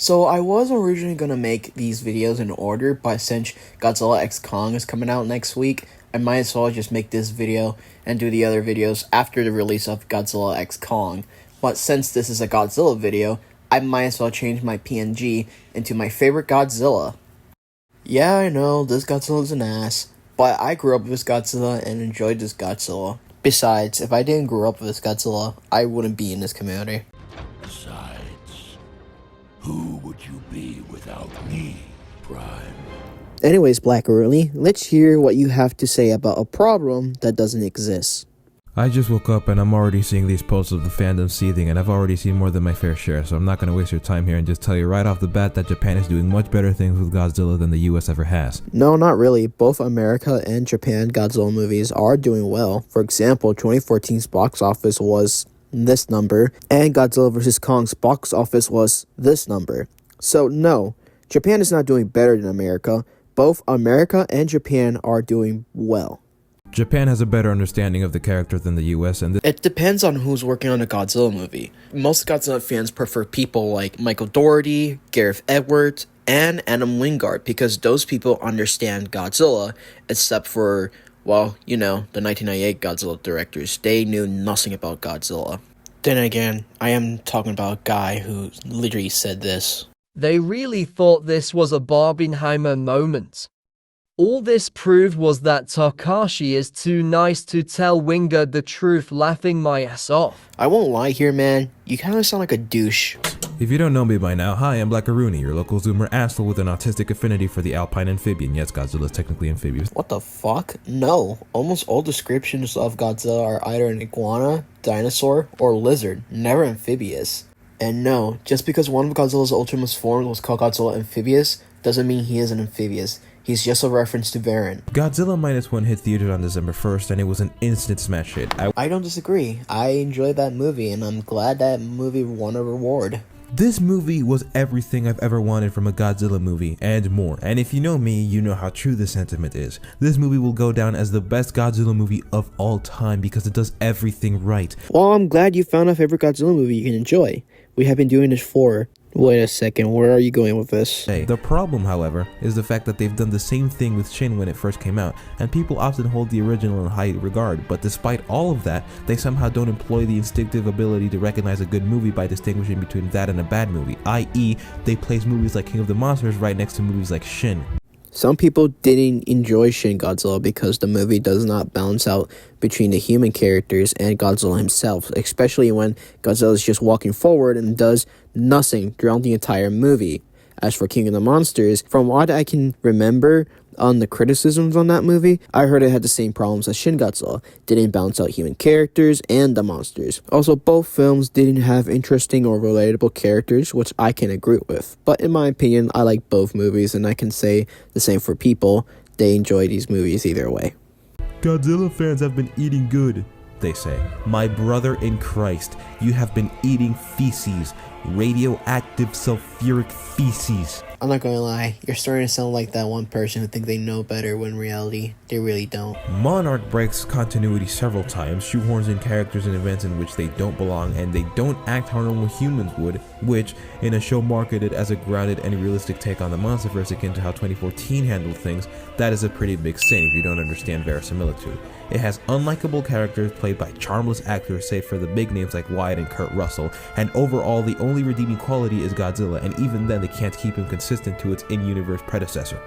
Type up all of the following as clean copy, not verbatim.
So I was originally gonna make these videos in order, but since Godzilla X Kong is coming out next week, I might as well just make this video and do the other videos after the release of Godzilla X Kong. But since this is a Godzilla video, I might as well change my PNG into my favorite Godzilla. Yeah, I know, this Godzilla's an ass, but I grew up with this Godzilla and enjoyed this Godzilla. Besides, if I didn't grow up with this Godzilla, I wouldn't be in this community. Besides, who would you be without me, Prime? Anyways, Blackarooni, let's hear what you have to say about a problem that doesn't exist. I just woke up and I'm already seeing these posts of the fandom seething, and I've already seen more than my fair share, so I'm not going to waste your time here and just tell you right off the bat that Japan is doing much better things with Godzilla than the US ever has. No, not really. Both America and Japan Godzilla movies are doing well. For example, 2014's box office was this number, and Godzilla vs. Kong's box office was this number. So no, Japan is not doing better than America. Both America and Japan are doing well. Japan has a better understanding of the character than the US, and it depends on who's working on a Godzilla movie. Most Godzilla fans prefer people like Michael Dougherty, Gareth Edwards, and Adam Wingard because those people understand Godzilla, except for, well, you know, the 1998 Godzilla directors. They knew nothing about Godzilla. Then again, I am talking about a guy who literally said this. They really thought this was a Barbenheimer moment. All this proved was that Takashi is too nice to tell Wingard the truth, laughing my ass off. I won't lie here, man. You kind of sound like a douche. If you don't know me by now, hi, I'm Blackarooni, your local zoomer asshole with an autistic affinity for the alpine amphibian. Yes, Godzilla is technically amphibious. What the fuck? No. Almost all descriptions of Godzilla are either an iguana, dinosaur, or lizard, never amphibious. And no, just because one of Godzilla's Ultimus forms was called Godzilla Amphibious, doesn't mean he is an amphibious. He's just a reference to Baron. Godzilla Minus One hit theaters on December 1st, and it was an instant smash hit. I don't disagree. I enjoyed that movie, and I'm glad that movie won a reward. This movie was everything I've ever wanted from a Godzilla movie, and more. And if you know me, you know how true this sentiment is. This movie will go down as the best Godzilla movie of all time because it does everything right. Well, I'm glad you found a favorite Godzilla movie you can enjoy. We have been doing this for... Wait a second, where are you going with this? The problem, however, is the fact that they've done the same thing with Shin when it first came out, and people often hold the original in high regard, but despite all of that, they somehow don't employ the instinctive ability to recognize a good movie by distinguishing between that and a bad movie, i.e., they place movies like King of the Monsters right next to movies like Shin. Some people didn't enjoy Shin Godzilla because the movie does not balance out between the human characters and Godzilla himself, especially when Godzilla is just walking forward and does nothing throughout the entire movie. As for King of the Monsters, from what I can remember on the criticisms on that movie, I heard it had the same problems as Shin Godzilla. Didn't balance out human characters and the monsters. Also, both films didn't have interesting or relatable characters, which I can agree with. But in my opinion, I like both movies, and I can say the same for people. They enjoy these movies either way. Godzilla fans have been eating good, they say. My brother in Christ, you have been eating feces. Radioactive sulfuric feces. I'm not gonna lie, you're starting to sound like that one person who think they know better when in reality, they really don't. Monarch breaks continuity several times, shoehorns in characters and events in which they don't belong, and they don't act how normal humans would, which, in a show marketed as a grounded and realistic take on the Monsterverse akin to how 2014 handled things, that is a pretty big sin if you don't understand verisimilitude. It has unlikable characters played by charmless actors save for the big names like Wyatt and Kurt Russell, and overall the only redeeming quality is Godzilla, and even then they can't keep him consistent to its in-universe predecessor.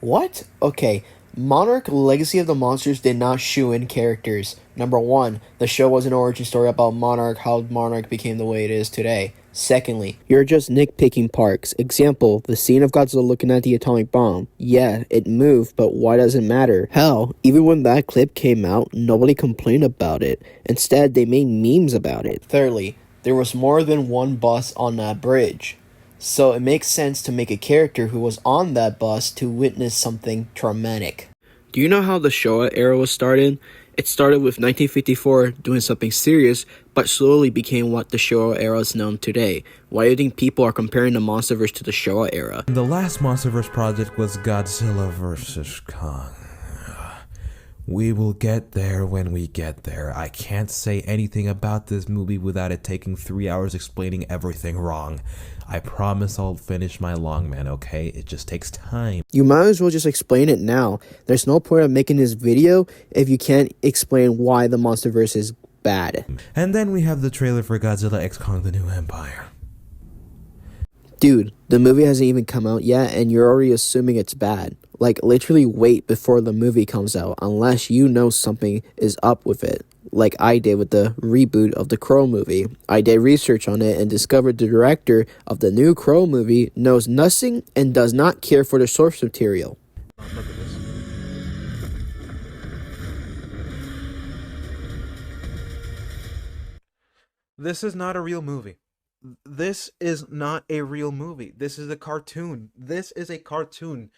What? Okay, Monarch Legacy of the Monsters did not shoe in characters. Number one, the show was an origin story about Monarch, how Monarch became the way it is today. Secondly, you're just nitpicking parts. Example, the scene of Godzilla looking at the atomic bomb. Yeah, it moved, but why does it matter? Hell, even when that clip came out, nobody complained about it. Instead, they made memes about it. Thirdly, there was more than one bus on that bridge. So it makes sense to make a character who was on that bus to witness something traumatic. Do you know how the Showa era was started? It started with 1954 doing something serious, but slowly became what the Showa era is known today. Why do you think people are comparing the Monsterverse to the Showa era? The last Monsterverse project was Godzilla vs. Kong, We will get there when we get there. I can't say anything about this movie without it taking 3 hours explaining everything wrong. I promise I'll finish my long man, okay? It just takes time. You might as well just explain it now. There's no point of making this video if you can't explain why the Monsterverse is bad. And then we have the trailer for Godzilla X Kong: The New Empire. Dude, the movie hasn't even come out yet and you're already assuming it's bad. Like, literally wait before the movie comes out unless you know something is up with it. Like I did with the reboot of the Crow movie. I did research on it and discovered the director of the new Crow movie knows nothing and does not care for the source material. Look at this. This is not a real movie. This is not a real movie. This is a cartoon. This is a cartoon.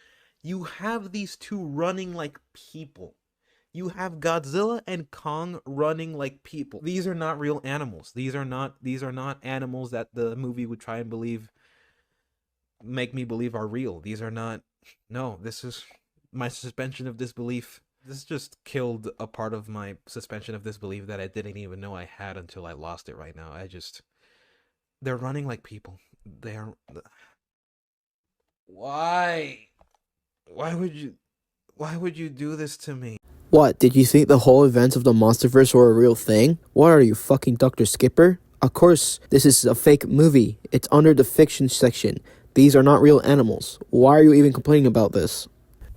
You have these two running like people. You have Godzilla and Kong running like people. These are not real animals. These are not animals that the movie would try and make me believe are real. These are not. No, this is my suspension of disbelief. This just killed a part of my suspension of disbelief that I didn't even know I had until I lost it right now. They're running like people. Why? Why would you do this to me? What, did you think the whole events of the Monsterverse were a real thing? What are you, fucking Dr. Skipper? Of course, this is a fake movie. It's under the fiction section. These are not real animals. Why are you even complaining about this?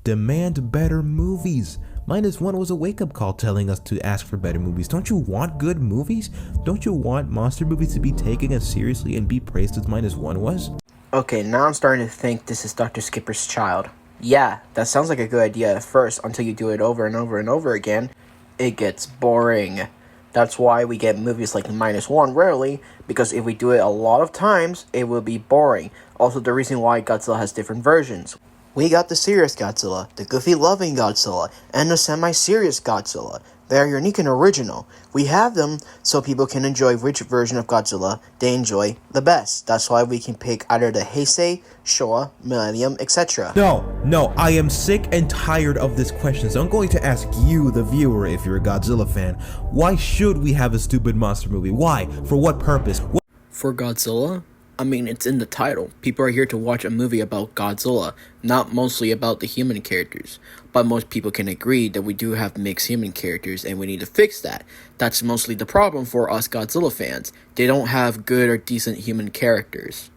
Demand better movies. -1 was a wake-up call telling us to ask for better movies. Don't you want good movies? Don't you want monster movies to be taken as seriously and be praised as -1 was? Okay, now I'm starting to think this is Dr. Skipper's child. Yeah, that sounds like a good idea at first until you do it over and over and over again. It gets boring. That's why we get movies like -1 rarely, because if we do it a lot of times, it will be boring. Also, the reason why Godzilla has different versions. We got the serious Godzilla, the goofy-loving Godzilla, and the semi-serious Godzilla. They are unique and original. We have them so people can enjoy which version of Godzilla they enjoy the best. That's why we can pick either the Heisei, Showa, Millennium, etc. No, I am sick and tired of this question, so I'm going to ask you, the viewer, if you're a Godzilla fan, why should we have a stupid monster movie? Why? For what purpose? For Godzilla? I mean, it's in the title. People are here to watch a movie about Godzilla, not mostly about the human characters. But most people can agree that we do have mixed human characters and we need to fix that. That's mostly the problem for us Godzilla fans. They don't have good or decent human characters.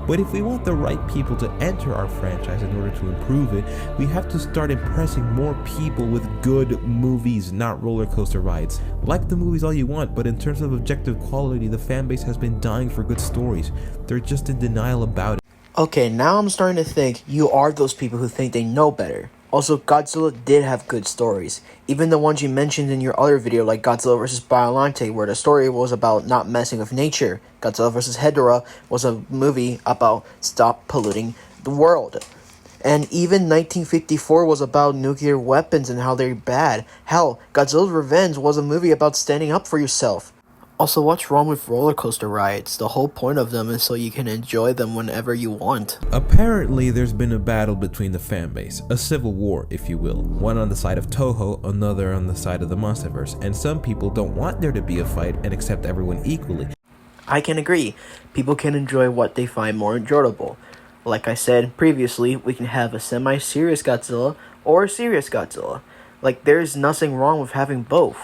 But if we want the right people to enter our franchise in order to improve it, we have to start impressing more people with good movies, not roller coaster rides. Like the movies all you want, but in terms of objective quality, the fan base has been dying for good stories. They're just in denial about it. Okay, now I'm starting to think you are those people who think they know better. Also, Godzilla did have good stories. Even the ones you mentioned in your other video, like Godzilla vs. Biollante, where the story was about not messing with nature. Godzilla vs. Hedorah was a movie about stop polluting the world. And even 1954 was about nuclear weapons and how they're bad. Hell, Godzilla's Revenge was a movie about standing up for yourself. Also, what's wrong with roller coaster rides? The whole point of them is so you can enjoy them whenever you want. Apparently, there's been a battle between the fan base, a civil war, if you will. One on the side of Toho, another on the side of the Monsterverse, and some people don't want there to be a fight and accept everyone equally. I can agree. People can enjoy what they find more enjoyable. Like I said previously, we can have a semi-serious Godzilla or a serious Godzilla. Like, there's nothing wrong with having both.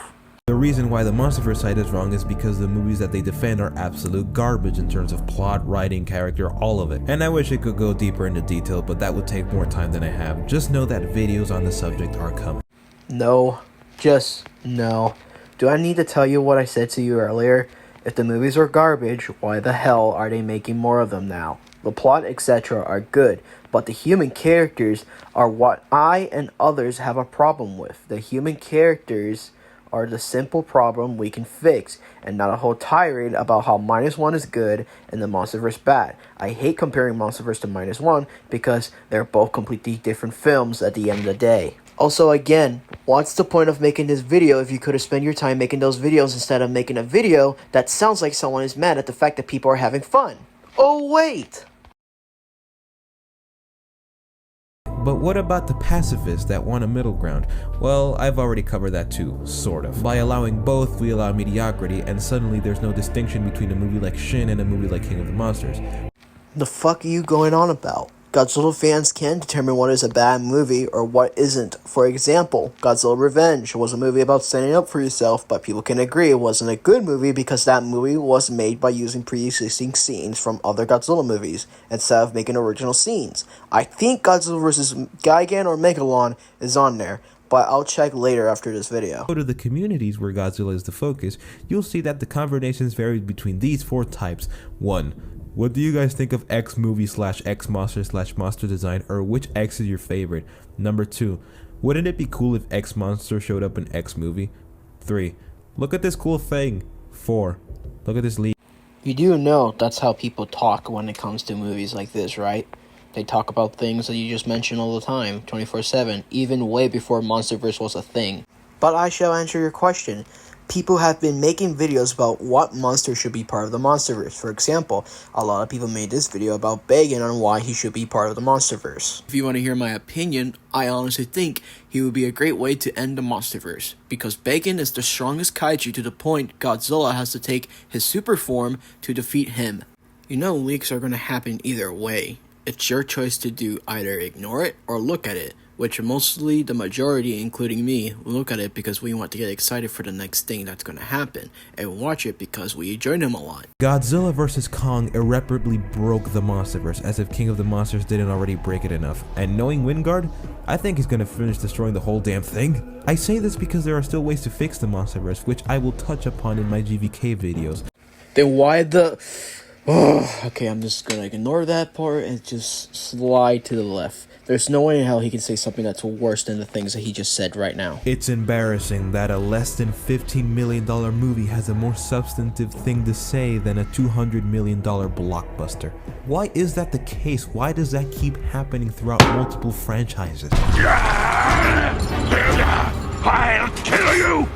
The reason why the Monsterverse side is wrong is because the movies that they defend are absolute garbage in terms of plot, writing, character, all of it. And I wish I could go deeper into detail, but that would take more time than I have. Just know that videos on the subject are coming. No. Just no. Do I need to tell you what I said to you earlier? If the movies are garbage, why the hell are they making more of them now? The plot, etc. are good, but the human characters are what I and others have a problem with. The human characters are the simple problem we can fix, and not a whole tirade about how -1 is good and the Monsterverse bad. I hate comparing Monsterverse to -1 because they're both completely different films at the end of the day. Also, again, what's the point of making this video if you could have spent your time making those videos instead of making a video that sounds like someone is mad at the fact that people are having fun? Oh, wait! But what about the pacifists that want a middle ground? Well, I've already covered that too, sort of. By allowing both, we allow mediocrity, and suddenly there's no distinction between a movie like Shin and a movie like King of the Monsters. The fuck are you going on about? Godzilla fans can determine what is a bad movie or what isn't. For example, Godzilla Revenge was a movie about standing up for yourself, but people can agree it wasn't a good movie because that movie was made by using pre-existing scenes from other Godzilla movies instead of making original scenes. I think Godzilla vs. Gigan or Megalon is on there, but I'll check later after this video. Go to the communities where Godzilla is the focus, you'll see that the conversations vary between these 4 types. 1. What do you guys think of X movie / X monster / monster design, or which X is your favorite? Number 2, wouldn't it be cool if X monster showed up in X movie? 3, look at this cool thing. 4, look at this leak. You do know that's how people talk when it comes to movies like this, right? They talk about things that you just mentioned all the time, 24/7, even way before Monsterverse was a thing. But I shall answer your question. People have been making videos about what monster should be part of the Monsterverse. For example, a lot of people made this video about Bagan on why he should be part of the Monsterverse. If you want to hear my opinion, I honestly think he would be a great way to end the Monsterverse, because Bagan is the strongest kaiju to the point Godzilla has to take his super form to defeat him. You know leaks are going to happen either way. It's your choice to do either ignore it or look at it, which mostly the majority, including me, look at it because we want to get excited for the next thing that's going to happen, and watch it because we enjoy them a lot. Godzilla vs. Kong irreparably broke the Monsterverse, as if King of the Monsters didn't already break it enough. And knowing Wingard, I think he's gonna finish destroying the whole damn thing. I say this because there are still ways to fix the Monsterverse, which I will touch upon in my GVK videos. Then why the... Oh, okay, I'm just gonna ignore that part and just slide to the left. There's no way in hell he can say something that's worse than the things that he just said right now. It's embarrassing that a less than $15 million movie has a more substantive thing to say than a $200 million blockbuster. Why is that the case? Why does that keep happening throughout multiple franchises? I'll kill you!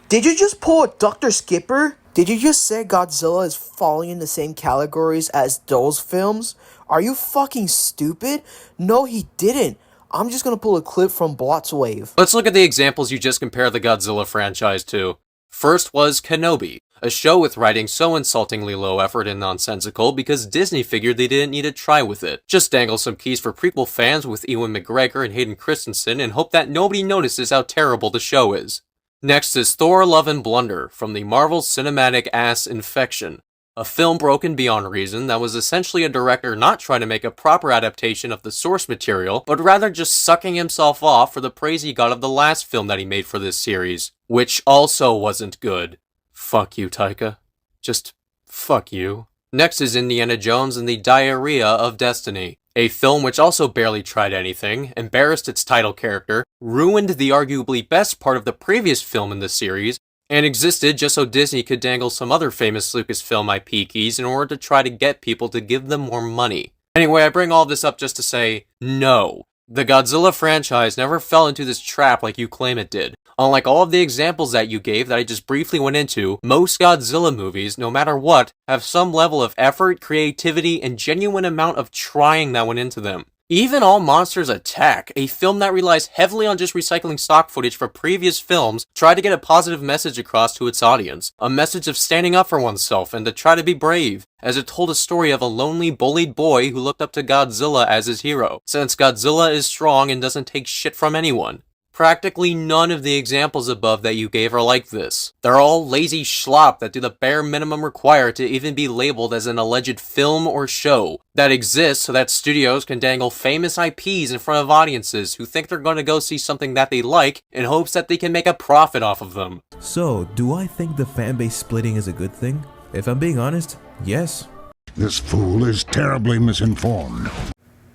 Did you just pull a Dr. Skipper? Did you just say Godzilla is falling in the same categories as those films? Are you fucking stupid? No, he didn't. I'm just gonna pull a clip from Wave. Let's look at the examples you just compared the Godzilla franchise to. First was Kenobi, a show with writing so insultingly low effort and nonsensical because Disney figured they didn't need to try with it. Just dangle some keys for prequel fans with Ewan McGregor and Hayden Christensen and hope that nobody notices how terrible the show is. Next is Thor Love and Blunder from the Marvel Cinematic Ass Infection, a film broken beyond reason that was essentially a director not trying to make a proper adaptation of the source material, but rather just sucking himself off for the praise he got of the last film that he made for this series, which also wasn't good. Fuck you, Taika. Just fuck you. Next is Indiana Jones and the Diarrhea of Destiny, a film which also barely tried anything, embarrassed its title character, ruined the arguably best part of the previous film in the series, and existed just so Disney could dangle some other famous Lucasfilm IP keys in order to try to get people to give them more money. Anyway, I bring all this up just to say, no. The Godzilla franchise never fell into this trap like you claim it did. Unlike all of the examples that you gave that I just briefly went into, most Godzilla movies, no matter what, have some level of effort, creativity, and genuine amount of trying that went into them. Even All Monsters Attack, a film that relies heavily on just recycling stock footage for previous films, tried to get a positive message across to its audience. A message of standing up for oneself and to try to be brave, as it told a story of a lonely, bullied boy who looked up to Godzilla as his hero, since Godzilla is strong and doesn't take shit from anyone. Practically none of the examples above that you gave are like this. They're all lazy schlop that do the bare minimum required to even be labeled as an alleged film or show that exists so that studios can dangle famous IPs in front of audiences who think they're going to go see something that they like in hopes that they can make a profit off of them. So, do I think the fanbase splitting is a good thing? If I'm being honest, yes. This fool is terribly misinformed.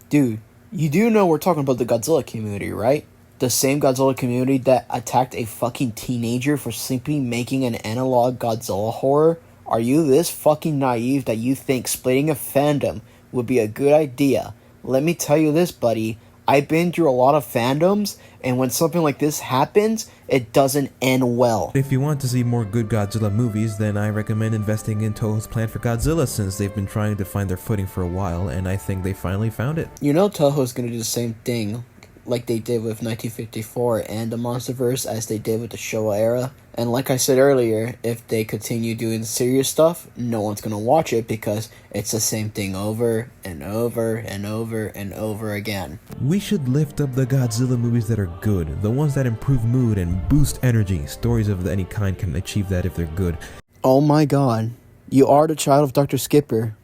Dude, you do know we're talking about the Godzilla community, right? The same Godzilla community that attacked a fucking teenager for simply making an analog Godzilla horror? Are you this fucking naive that you think splitting a fandom would be a good idea? Let me tell you this, buddy. I've been through a lot of fandoms, and when something like this happens, it doesn't end well. If you want to see more good Godzilla movies, then I recommend investing in Toho's plan for Godzilla, since they've been trying to find their footing for a while, and I think they finally found it. You know Toho's gonna do the same thing like they did with 1954 and the Monsterverse as they did with the Showa era. And like I said earlier, if they continue doing serious stuff, no one's gonna watch it because it's the same thing over and over and over and over again. We should lift up the Godzilla movies that are good, the ones that improve mood and boost energy. Stories of any kind can achieve that if they're good. Oh my god, you are the child of Dr. Skipper.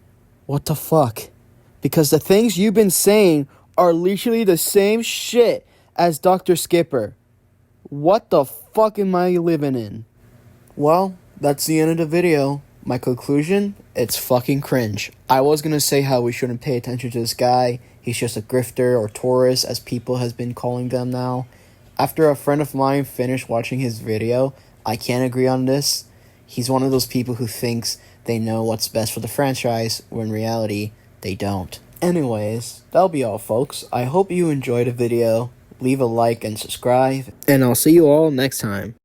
What the fuck? Because the things you've been saying are literally the same shit as Dr. Skipper. What the fuck am I living in? Well, that's the end of the video. My conclusion? It's fucking cringe. I was gonna say how we shouldn't pay attention to this guy. He's just a grifter or tourist, as people has been calling them now. After a friend of mine finished watching his video, I can't agree on this. He's one of those people who thinks they know what's best for the franchise, when in reality, they don't. Anyways, that'll be all, folks. I hope you enjoyed the video. Leave a like and subscribe, and I'll see you all next time.